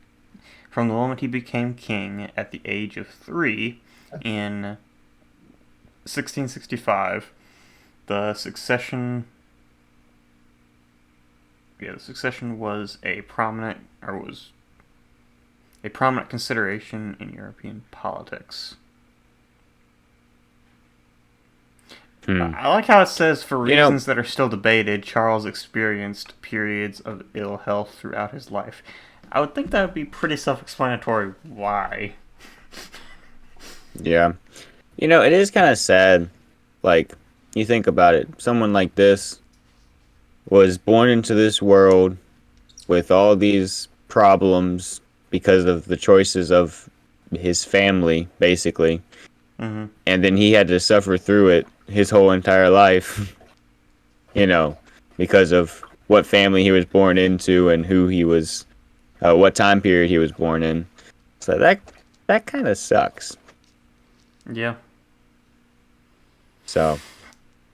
the moment he became king at the age of 3 in 1665, the succession the succession was a prominent consideration in European politics. Hmm. I like how it says, for You know, reasons that are still debated, Charles experienced periods of ill health throughout his life. I would think that would be pretty self explanatory why. yeah. It is kind of sad. Like, you think about it. Someone like this was born into this world with all these problems because of the choices of his family, basically. Mm-hmm. And then he had to suffer through it his whole entire life, you know, because of what family he was born into and who he was, what time period he was born in. So that kind of sucks. Yeah. So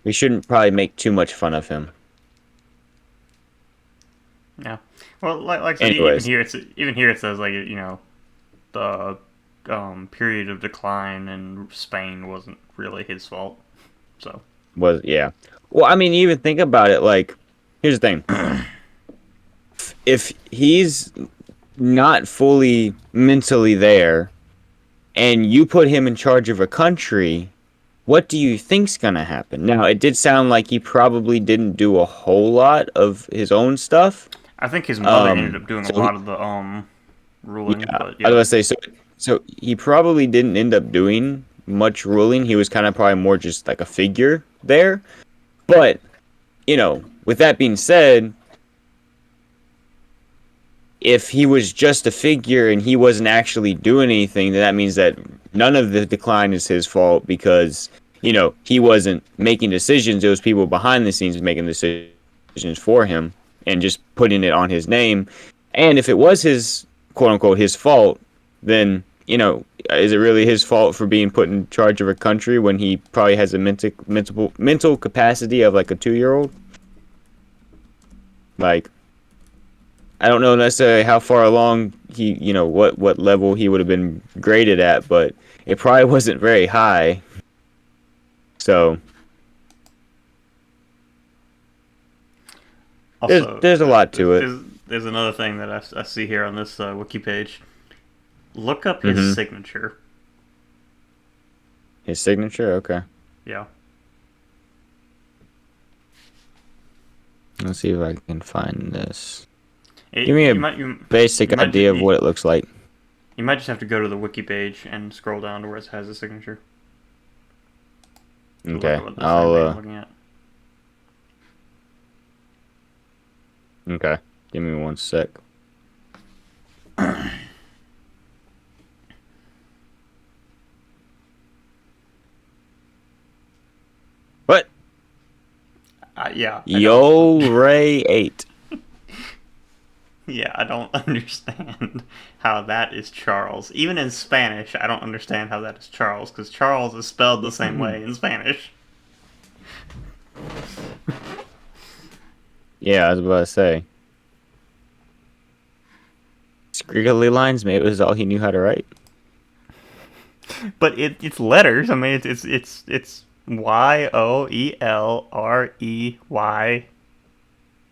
we shouldn't probably make too much fun of him. Yeah. Well, like I said, Anyways, even here it says, like, the period of decline in Spain wasn't really his fault. So. yeah. Well, I mean, even think about it. Like, here's the thing: if he's not fully mentally there, and you put him in charge of a country, what do you think's gonna happen? Now, it did sound like he probably didn't do a whole lot of his own stuff. I think his mother ended up doing a So lot of the ruling, yeah, but I was yeah. gonna say so he probably didn't end up doing much ruling. He was kind of probably more just like a figure there. But with that being said, if he was just a figure and he wasn't actually doing anything, then that means that none of the decline is his fault because he wasn't making decisions. It was people behind the scenes making decisions for him and just putting it on his name. And if it was his quote unquote his fault, then is it really his fault for being put in charge of a country when he probably has a mental capacity of like a 2-year-old? Like, I don't know necessarily how far along what level he would have been graded at, but it probably wasn't very high. So Also, there's a lot to it. there's another thing that I see here on this wiki page. Look up his Mm-hmm. signature. His signature, okay. Yeah. Let's see if I can find this. It, Give me you a might basic idea of what it looks like. you might just have to go to the wiki page and scroll down to where it has a signature. To look Okay, at what the same thing I'm looking at. Okay, give me one sec. What? Yeah, I don't. Yo Ray 8. Yeah, I don't understand how that is Charles. Even in Spanish, I don't understand how that is Charles, because Charles is spelled the same way in Spanish. Yeah, I was about to say. Squiggly lines, maybe it was all he knew how to write. But it's letters. I mean, it's YOELREY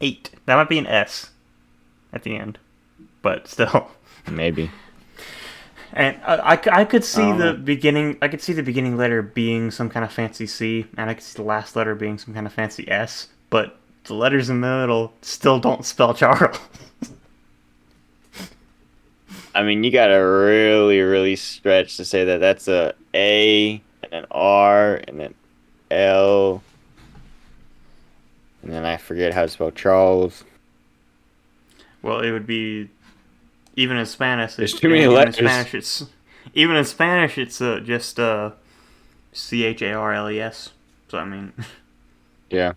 8. That might be an S at the end, but still. Maybe. And I could I see don't the know. beginning. I could see the beginning letter being some kind of fancy C, and I could see the last letter being some kind of fancy S. But the letters in the middle still don't spell Charles. I mean, you gotta really, really stretch to say that that's a A and an R and an L, and then I forget how to spell Charles. Well, it would be even in Spanish. There's too many letters. Even in Spanish, it's just CHARLES. So I mean, Yeah.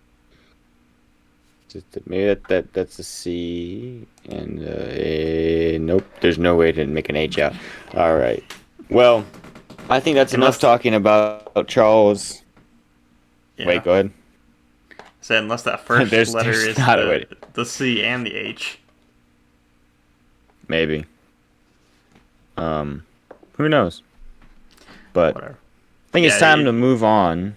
Maybe that's a C and a. Nope. There's no way to make an H out. All right. Well, I think that's enough unless talking about Charles. Wait, yeah, go ahead. so unless that first there's letter there's is not a way. the C and the H. Maybe. Who knows? But Whatever. I think it's Yeah, time to move on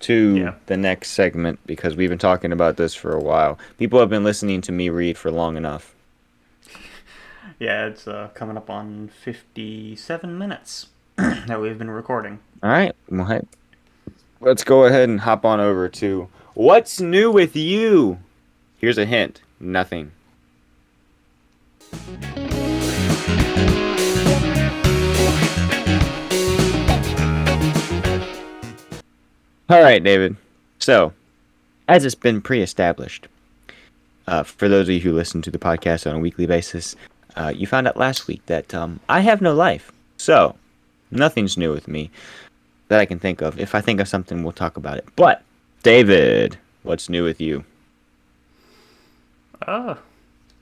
to yeah, the next segment because we've been talking about this for a while. People have been listening to me read for long enough. yeah. It's coming up on 57 minutes that we've been recording. All right. Well, hey, let's go ahead and hop on over to what's new with you. Here's a hint. Nothing. All right, David. So, as it's been pre-established, for those of you who listen to the podcast on a weekly basis, you found out last week that I have no life. So, nothing's new with me that I can think of. If I think of something, we'll talk about it. But, David, what's new with you? Uh,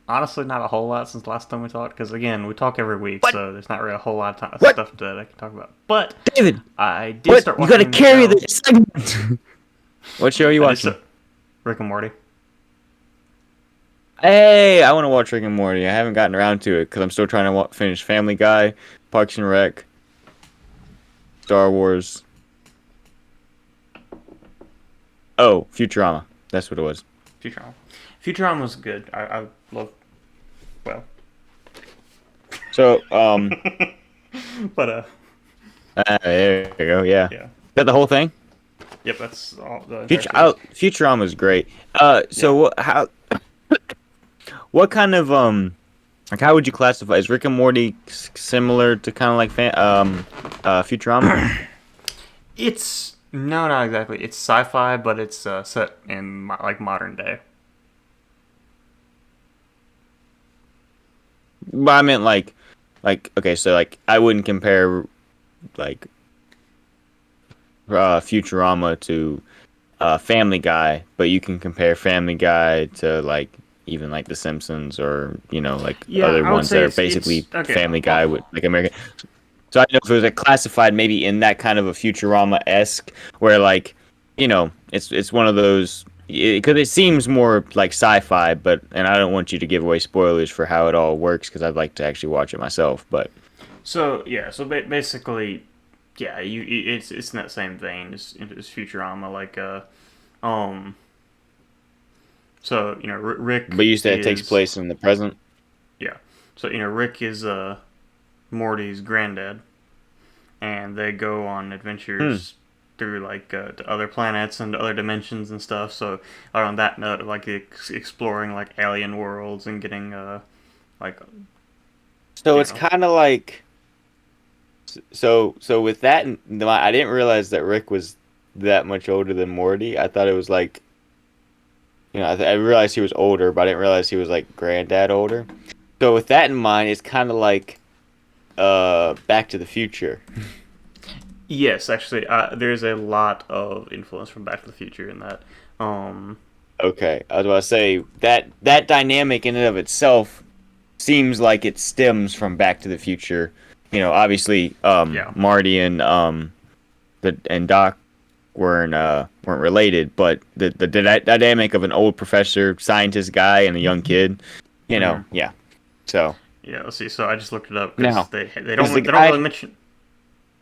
Honestly, not a whole lot since last time we talked. Because again, we talk every week, What? so there's not really a whole lot of What? stuff that I can talk about. But David, I did what? start You gotta watching the carry show. this segment. What show are you I did watching? start Rick and Morty. Hey, I want to watch Rick and Morty. I haven't gotten around to it because I'm still trying to finish Family Guy, Parks and Rec, Star Wars. Oh, Futurama. That's what it was. Futurama. Futurama was good. I love. Well, So, but there you go. Yeah. Is yeah. that the whole thing? Yep, that's all the entire series. Futurama is great. Yeah. So what kind of like how would you classify? Is Rick and Morty similar to kind of like Futurama? It's no, not exactly. It's sci-fi, but it's set in like modern day. But I meant like okay, so like I wouldn't compare like Futurama to Family Guy, but you can compare Family Guy to like even like The Simpsons or like Yeah, other I would ones that say are it's basically okay. Family Guy with like American. So I don't know if it was like classified maybe in that kind of a Futurama esque where like it's one of those because it seems more like sci-fi, but and I don't want you to give away spoilers for how it all works because I'd like to actually watch it myself. But So yeah, so basically, yeah, it's in that same vein as Futurama. Like um, so Rick you said it takes is place in the present. yeah, so Rick is Morty's granddad, and they go on Hmm. adventures through like to other planets and other dimensions and stuff. So on that note of like exploring like alien worlds and getting like So you it's know kind of like so with that, I didn't realize that Rick was that much older than Morty. I thought it was like, I realized he was older, but I didn't realize he was like granddad older. So with that in mind, it's kind of like Back to the Future. yes, actually, there's a lot of influence from Back to the Future in that. Um, Okay, I was about to say that dynamic in and of itself seems like it stems from Back to the Future. Obviously, yeah. Marty and Doc weren't related, but the dynamic of an old professor, scientist guy, and a young kid, Hmm. yeah. So Yeah, let's see. So I just looked it up because now, does the they don't really guy mention.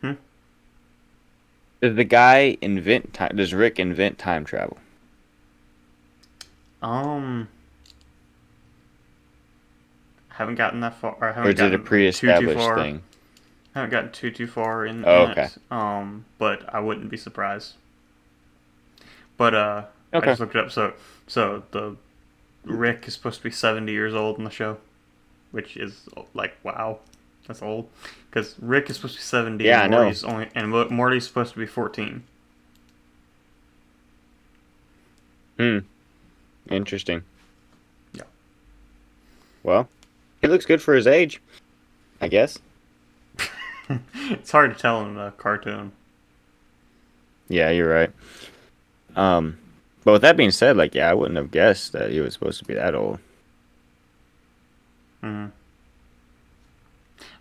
Hmm? does the guy invent time? Does Rick invent time travel, Um, haven't gotten that far. Or I or haven't is it a gotten like too pre-established far. thing? Haven't gotten too far in Oh, okay, it. But I wouldn't be surprised. But I okay. just looked it up. So the Rick is supposed to be 70 years old in the show, which is like wow, that's old. Because Rick is supposed to be 70 Yeah, and I know. Morty's supposed to be 14. Hmm. Interesting. Yeah. Well, he looks good for his age, I guess. It's hard to tell in a cartoon. Yeah, you're right. Um, but with that being said, like, yeah, I wouldn't have guessed that he was supposed to be that old. Hmm.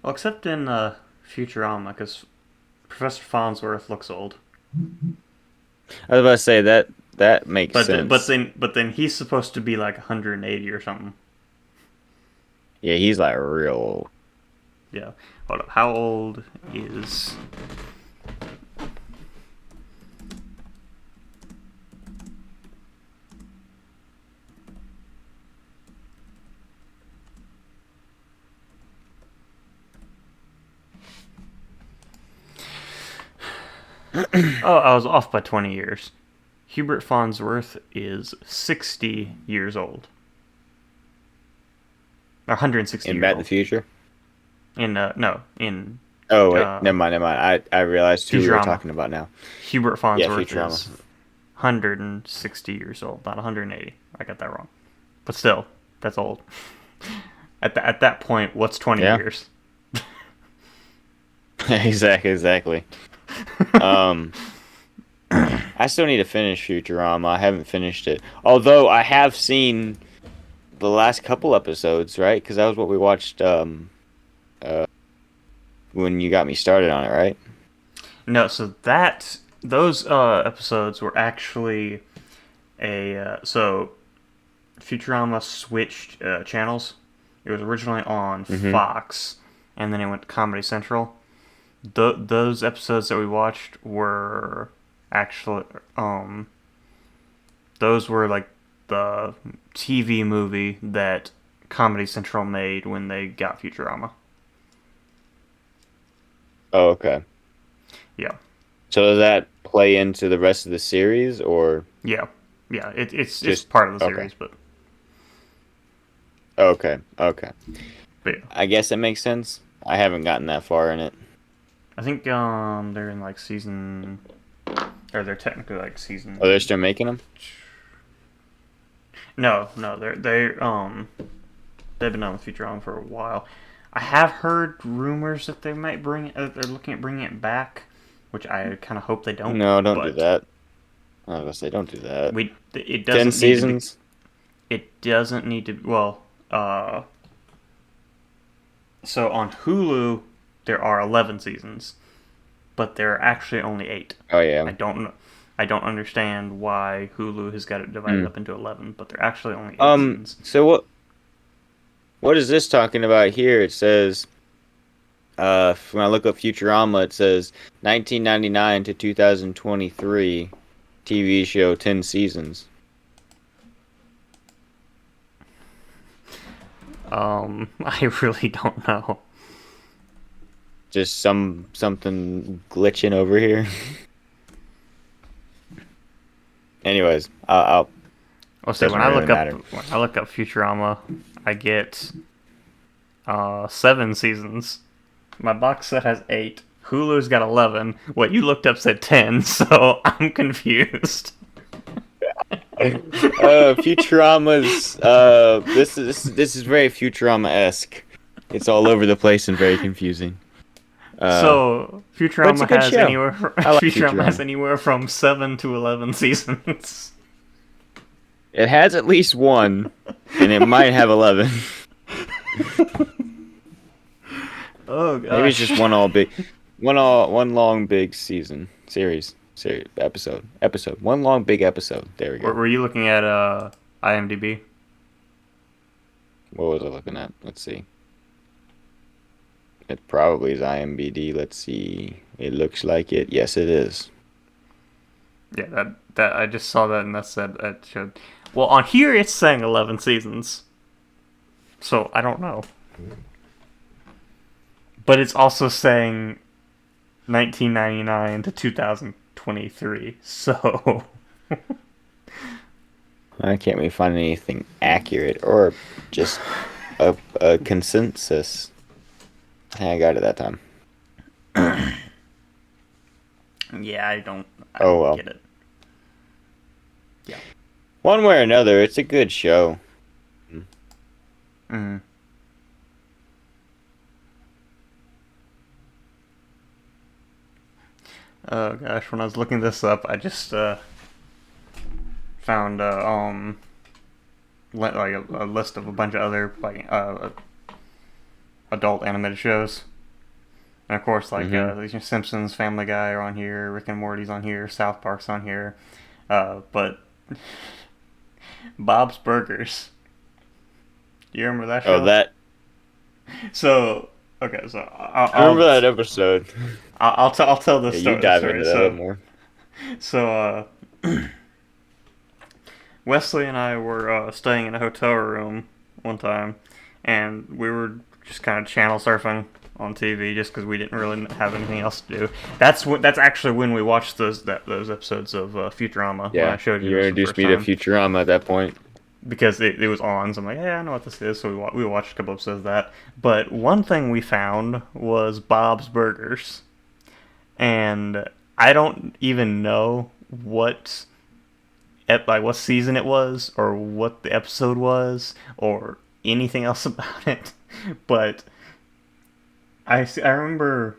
Well, except in Futurama, because Professor Farnsworth looks old. I was about to say that makes sense. But then he's supposed to be like 180 or something. Yeah, he's like real old. Yeah. Hold up. How old is? Oh, I was off by 20 years. Hubert Farnsworth is 60 years old. Or 160 In years Back to the old. Future. In no, in Oh wait, uh, never mind, never mind. I realized who we were Futurama. talking about now. Hubert Yeah, Farnsworth Futurama. is 160 years old, not 180. I got that wrong. But still, that's old. At that point, what's 20 Yeah, years? exactly. Um, I still need to finish Futurama. I haven't finished it, although I have seen the last couple episodes, right? Because that was what we watched uh, when you got me started on it, right? No, so those episodes were actually a so Futurama switched channels. It was originally on Mm-hmm. Fox, and then it went to Comedy Central. Those episodes that we watched were actually those were like the TV movie that Comedy Central made when they got Futurama. Oh, okay. Yeah, So does that play into the rest of the series, or yeah, yeah. It's just part of the okay? series, Okay. but yeah. I guess it makes sense. I haven't gotten that far in it. I think they're in like season, or they're technically like Oh, they're season. still making them? No, they've been on with Futurama for a while. I have heard rumors that they might they're looking at bringing it back, which I kind of hope they don't. No, don't do But that. I was gonna say, don't do that. it 10 doesn't need to be. seasons? It doesn't need to. Well, so on Hulu there are 11 seasons, but there are actually only 8. Oh, yeah. I don't know. I don't understand why Hulu has got it divided Hmm. up into 11, but there are actually only 8 seasons. So what is this talking about here? It says, when I look up Futurama, it says 1999 to 2023 TV show, 10 seasons. I really don't know. Just something glitching over here. Anyways, I'll I'll say doesn't really matter. when I look up Futurama, I get 7 seasons. My box set has 8. Hulu's got 11. What you looked up said 10, so I'm confused. Futurama's this is very Futurama-esque. It's all over the place and very confusing. So But it's a Futurama good has show. I like Futurama has Futurama. anywhere from 7 to 11 seasons. It has at least one, and it might have 11. Oh Maybe it's gosh. just one long big series episode. One long big episode. There we go. Were you looking at IMDb? What was I looking at? Let's see. It probably is IMBD. Let's see. It looks like it. Yes, it is. Yeah, that I just saw that and that said that showed. Well, on here it's saying 11 seasons. So I don't know. But it's also saying 1999 to 2023. So I can't really find anything accurate or just a consensus. I got it that time. yeah, I Oh don't well. get it. Yeah. One way or another, it's a good show. Mm-hmm. Oh gosh, when I was looking this up, I just found like a list of a bunch of other like adult animated shows, and of course like Simpsons, Family Guy are on here, Rick and Morty's on here, South Park's on here, but Bob's Burgers. Do you remember that Oh, show? that. So okay, so I remember that episode. I'll tell the Yeah, you dive story. into that more. So Wesley and I were staying in a hotel room one time, and we were just kind of channel surfing on TV just because we didn't really have anything else to do. That's actually when we watched those episodes of Futurama. When I Yeah, showed you you this the introduced first me to time Futurama at that point. because it was on. So I'm like, yeah, I know what this is. So we watched a couple episodes of that. But one thing we found was Bob's Burgers, and I don't even know what season it was or what the episode was or anything else about it, but I remember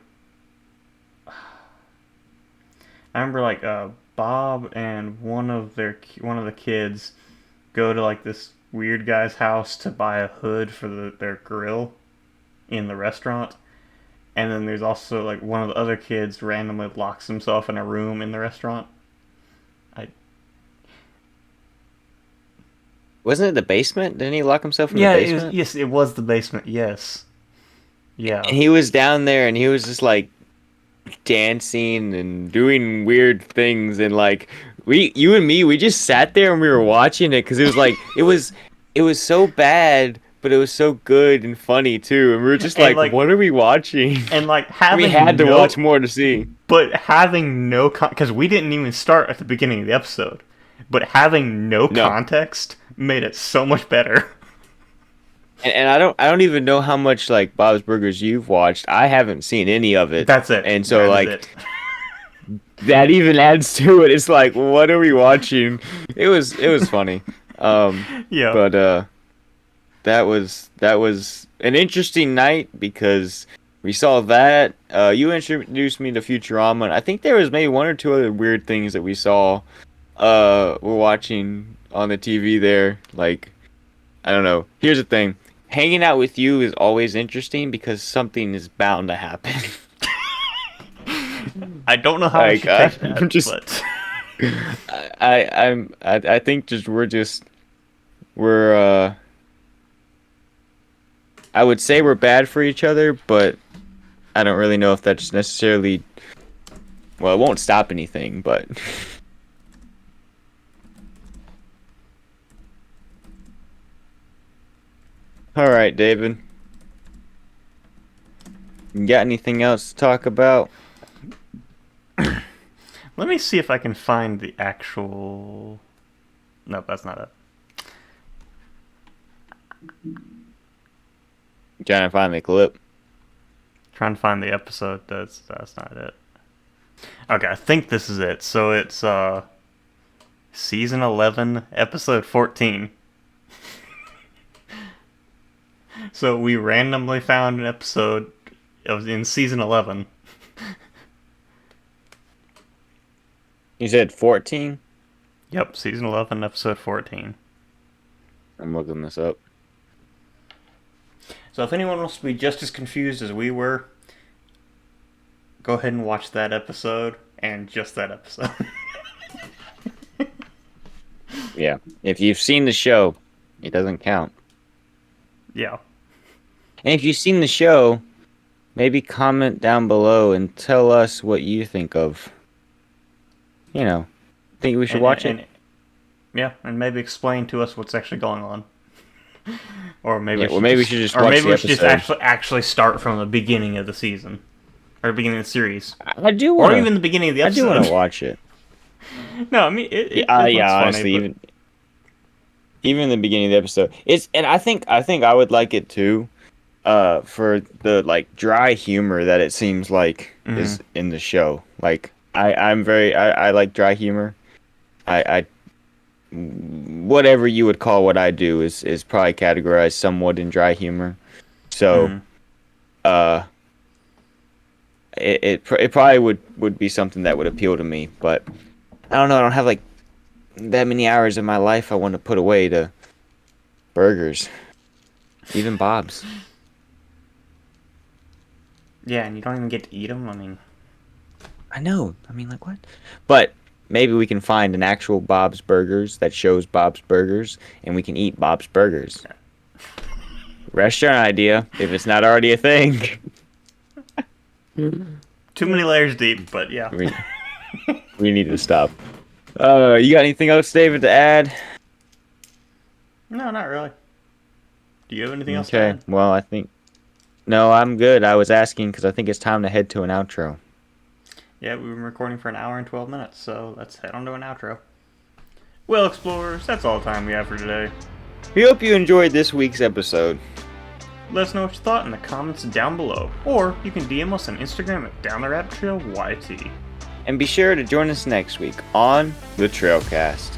like Bob and one of the kids go to like this weird guy's house to buy a hood for their grill in the restaurant, and then there's also like one of the other kids randomly locks himself in a room in the restaurant. I Wasn't it the basement? Didn't he lock himself in the Yeah, basement? yes, it was the basement. Yes, yeah, And he was down there and he was just like dancing and doing weird things and like you and me, we just sat there and we were watching it because it was like it was so bad, but it was so good and funny too. And we were just and like, like what are we watching? and like We had to watch more to see. but having no because we didn't even start at the beginning of the episode, but having no No. context made it so much better. And I don't even know how much like Bob's Burgers you've watched. I haven't seen any of it. That's it. And so That is like it. that even adds to it. It's like, what are we watching? It was funny. Yeah. But that was an interesting night because We saw that. You introduced me to Futurama, and I think there was maybe one or two other weird things that we saw. We're watching on the TV there. Like, I don't know. Here's the thing. Hanging out with you is always interesting because something is bound to happen. I don't know how I Like, should take I'm that, just, but I think we're I would say we're bad for each other, but I don't really know if that's necessarily, well, it won't stop anything, but all right, David. You got anything else to talk about? let me see if I can find the actual. Nope, that's not it. Trying to find the clip. Trying to find the episode. That's not it. Okay, I think this is it. So it's season 11, episode 14. So we randomly found an episode in season 11. You said 14? Yep, season 11, episode 14. I'm looking this up. So if anyone wants to be just as confused as we were, go ahead and watch that episode and just that episode. Yeah. If you've seen the show, it doesn't count. Yeah. And if you've seen the show, maybe comment down below and tell us what you think of. You know, think we should watch it? Yeah, and maybe explain to us what's actually going on. Or maybe we should just watch the episode. actually start from the beginning of the season. Or the beginning of the series. I do want Or even the beginning of the episode. I do want to watch it. No, I mean, it looks honestly, funny, even the beginning of the episode, and I think I would like it too, for the like dry humor that it seems like is in the show. Like I like dry humor. I whatever you would call what I do is probably categorized somewhat in dry humor. So, it probably would be something that would appeal to me, but I don't know. I don't have like that many hours of my life I want to put away to burgers, even Bob's. Yeah, and you don't even get to eat them. I mean, I know. I mean, like what? But maybe we can find an actual Bob's Burgers that shows Bob's Burgers, and we can eat Bob's Burgers. Restaurant idea, if it's not already a thing. too many layers deep, but yeah. We need to stop. You got anything else, David, to add? No, not really. Do you have anything else to Okay, add? well, no, I'm good. I was asking because I think it's time to head to an outro. Yeah, we've been recording for an hour and 12 minutes, so let's head on to an outro. Well, explorers, that's all the time we have for today. We hope you enjoyed this week's episode. Let us know what you thought in the comments down below, or you can DM us on Instagram at DownTheRabbitTrailYT. And be sure to join us next week on The Trailcast.